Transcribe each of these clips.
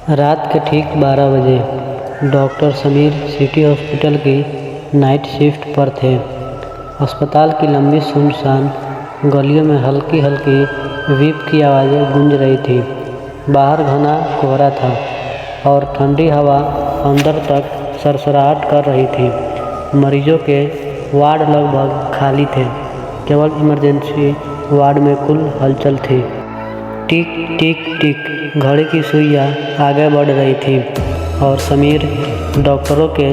रात के ठीक 12 बजे डॉक्टर समीर सिटी हॉस्पिटल की नाइट शिफ्ट पर थे। अस्पताल की लंबी सुनसान गलियों में हल्की हल्की बीप की आवाज़ें गूंज रही थी। बाहर घना कोहरा था और ठंडी हवा अंदर तक सरसराहट कर रही थी। मरीजों के वार्ड लगभग खाली थे। केवल इमरजेंसी वार्ड में कुल हलचल थी। टिक टिक टिक घड़ी की सुइयां आगे बढ़ रही थी और समीर डॉक्टरों के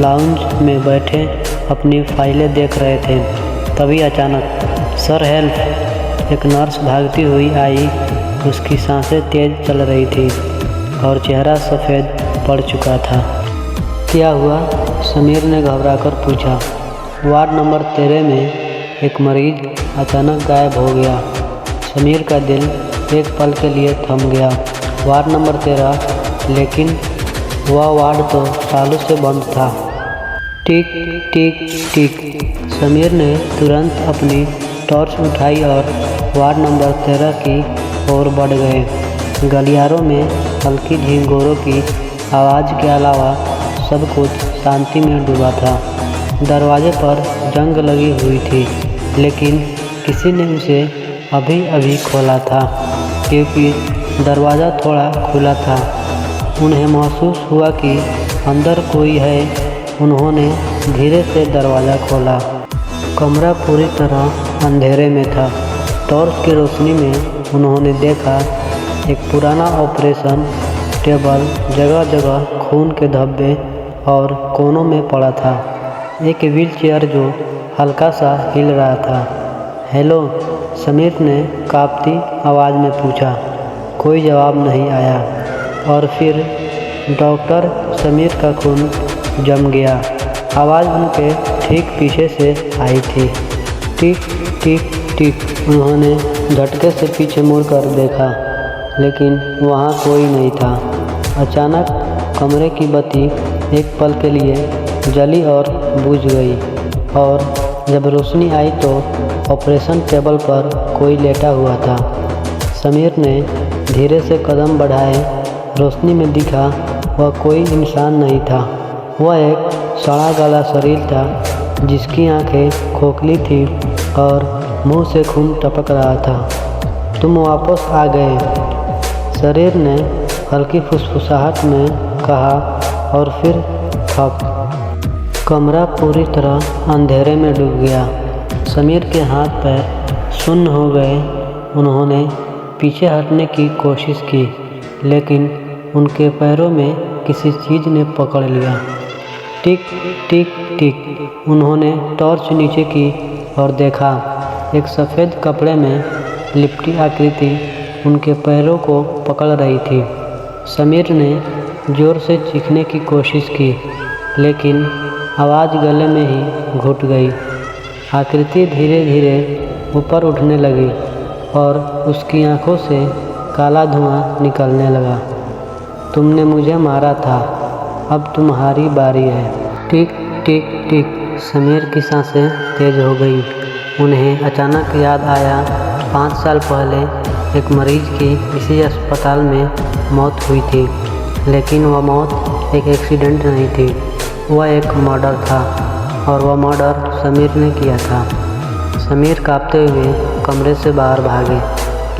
लाउंज में बैठे अपनी फाइलें देख रहे थे। तभी अचानक सर हेल्प, एक नर्स भागती हुई आई। उसकी सांसें तेज चल रही थी और चेहरा सफ़ेद पड़ चुका था। क्या हुआ? समीर ने घबराकर पूछा। वार्ड नंबर 13 में एक मरीज अचानक गायब हो गया। समीर का दिल एक पल के लिए थम गया। वार्ड नंबर 13, लेकिन वह वार्ड तो सालों से बंद था। टिक टिक टिक समीर ने तुरंत अपनी टॉर्च उठाई और वार्ड नंबर 13 की ओर बढ़ गए। गलियारों में हल्की झिंगोरों की आवाज़ के अलावा सब कुछ शांति में डूबा था। दरवाजे पर जंग लगी हुई थी, लेकिन किसी ने उसे अभी अभी खोला था, क्योंकि दरवाज़ा थोड़ा खुला था। उन्हें महसूस हुआ कि अंदर कोई है। उन्होंने धीरे से दरवाज़ा खोला। कमरा पूरी तरह अंधेरे में था। टॉर्च की रोशनी में उन्होंने देखा एक पुराना ऑपरेशन टेबल जगह जगह खून के धब्बे और कोनों में पड़ा था। एक व्हीलचेयर जो हल्का सा हिल रहा था। हेलो, समीर ने कांपती आवाज़ में पूछा। कोई जवाब नहीं आया और फिर डॉक्टर समीर का खून जम गया। आवाज़ उनके ठीक पीछे से आई थी। टिक टिक टिक उन्होंने झटके से पीछे मुड़कर देखा, लेकिन वहाँ कोई नहीं था। अचानक कमरे की बत्ती एक पल के लिए जली और बुझ गई, और जब रोशनी आई तो ऑपरेशन टेबल पर कोई लेटा हुआ था। समीर ने धीरे से कदम बढ़ाए। रोशनी में दिखा वह कोई इंसान नहीं था। वह एक सड़ा गला शरीर था जिसकी आंखें खोखली थी और मुंह से खून टपक रहा था। तुम वापस आ गए, शरीर ने हल्की फुसफुसाहट में कहा और फिर थप। कमरा पूरी तरह अंधेरे में डूब गया। समीर के हाथ पैर सुन्न हो गए। उन्होंने पीछे हटने की कोशिश की, लेकिन उनके पैरों में किसी चीज़ ने पकड़ लिया। टिक टिक टिक उन्होंने टॉर्च नीचे की और देखा। एक सफ़ेद कपड़े में लिपटी आकृति उनके पैरों को पकड़ रही थी। समीर ने ज़ोर से चीखने की कोशिश की, लेकिन आवाज़ गले में ही घुट गई। आकृति धीरे धीरे ऊपर उठने लगी और उसकी आंखों से काला धुआं निकलने लगा। तुमने मुझे मारा था, अब तुम्हारी बारी है। टिक टिक टिक समीर की सांसें तेज हो गई। उन्हें अचानक याद आया 5 साल पहले एक मरीज की इसी अस्पताल में मौत हुई थी, लेकिन वह मौत एक एक्सीडेंट नहीं थी। वह एक मर्डर था और वह मर्डर समीर ने किया था। समीर कांपते हुए कमरे से बाहर भागे,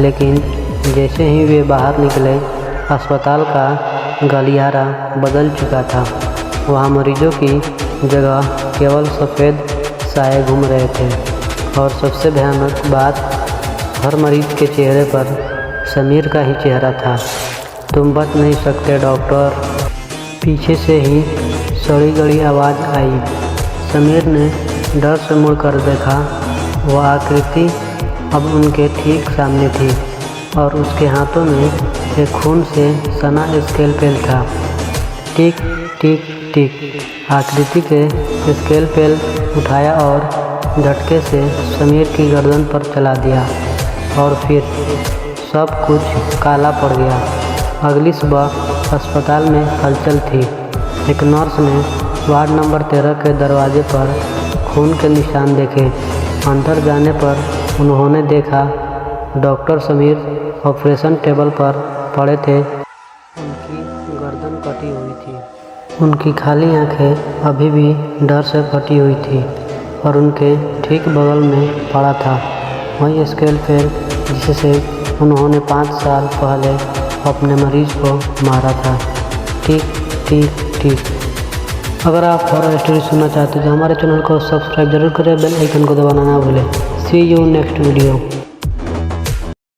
लेकिन जैसे ही वे बाहर निकले, अस्पताल का गलियारा बदल चुका था। वहाँ मरीजों की जगह केवल सफ़ेद साए घूम रहे थे, और सबसे भयानक बात, हर मरीज के चेहरे पर समीर का ही चेहरा था। तुम बच नहीं सकते डॉक्टर, पीछे से ही सड़ी गली आवाज़ आई। समीर ने डर से मुड़कर देखा। वह आकृति अब उनके ठीक सामने थी और उसके हाथों में एक खून से सना स्केलपेल था। टिक टिक टिक आकृति के स्केलपेल उठाया और झटके से समीर की गर्दन पर चला दिया, और फिर सब कुछ काला पड़ गया। अगली सुबह अस्पताल में हलचल थी। एक नर्स ने वार्ड नंबर 13 के दरवाजे पर खून के निशान देखे। अंदर जाने पर उन्होंने देखा डॉक्टर समीर ऑपरेशन टेबल पर पड़े थे। उनकी गर्दन कटी हुई थी। उनकी खाली आंखें अभी भी डर से फटी हुई थी और उनके ठीक बगल में पड़ा था वही स्केल पेन जिससे उन्होंने 5 साल पहले अपने मरीज को मारा था। टिक टिक टिक। अगर आप हॉरर स्टोरी सुनना चाहते हैं तो हमारे चैनल को सब्सक्राइब जरूर करें, बेल आइकन को दबाना ना भूलें। सी यू नेक्स्ट वीडियो।